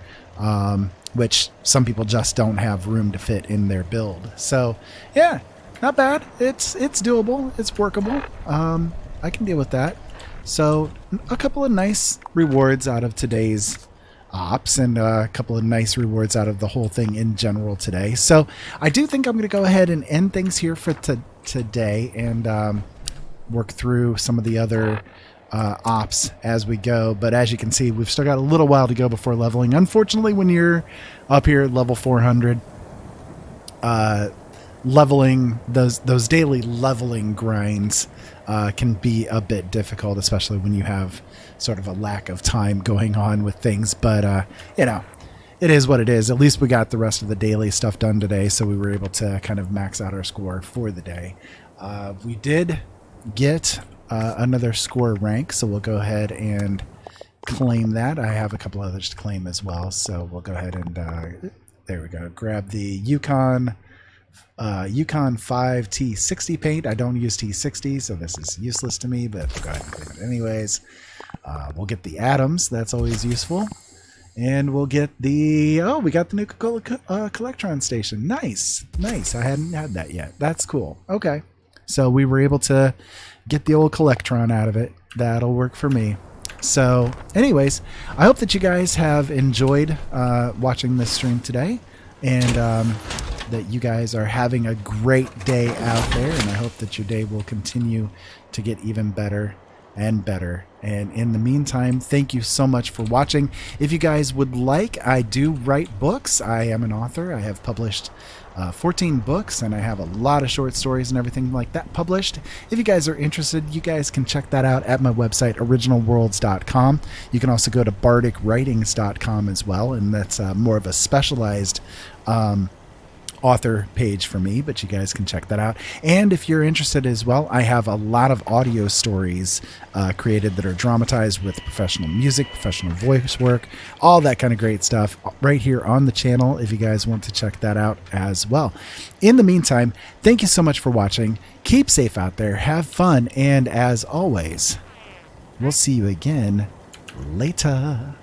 which some people just don't have room to fit in their build. So yeah, not bad. It's doable. It's workable. I can deal with that. So a couple of nice rewards out of today's ops and a couple of nice rewards out of the whole thing in general today. So I do think I'm going to go ahead and end things here for today and work through some of the other ops as we go. But as you can see, we've still got a little while to go before leveling. Unfortunately, when you're up here at level 400, leveling those daily leveling grinds can be a bit difficult, especially when you have sort of a lack of time going on with things. But it is what it is. At least we got the rest of the daily stuff done today, so we were able to kind of max out our score for the day. We did get another score rank, so we'll go ahead and claim that. I have a couple others to claim as well, so we'll go ahead and there we go, grab the Yukon 5 T60 paint. I don't use T60, so this is useless to me, but we'll go ahead and claim it anyways. We'll get the atoms, that's always useful. And we'll get we got the new Collectron station. Nice. I hadn't had that yet. That's cool. Okay. So we were able to get the old Collectron out of it. That'll work for me. So anyways, I hope that you guys have enjoyed watching this stream today, and that you guys are having a great day out there, and I hope that your day will continue to get even better and better. And in the meantime, thank you so much for watching. If you guys would like, I do write books. I am an author. I have published 14 books, and I have a lot of short stories and everything like that published. If you guys are interested, you guys can check that out at my website, originalworlds.com. You can also go to bardicwritings.com as well, and that's more of a specialized author page for me, but you guys can check that out. And if you're interested as well, I have a lot of audio stories created that are dramatized with professional music, professional voice work, all that kind of great stuff right here on the channel if you guys want to check that out as well. In the meantime, thank you so much for watching. Keep safe out there, have fun, and as always, we'll see you again later.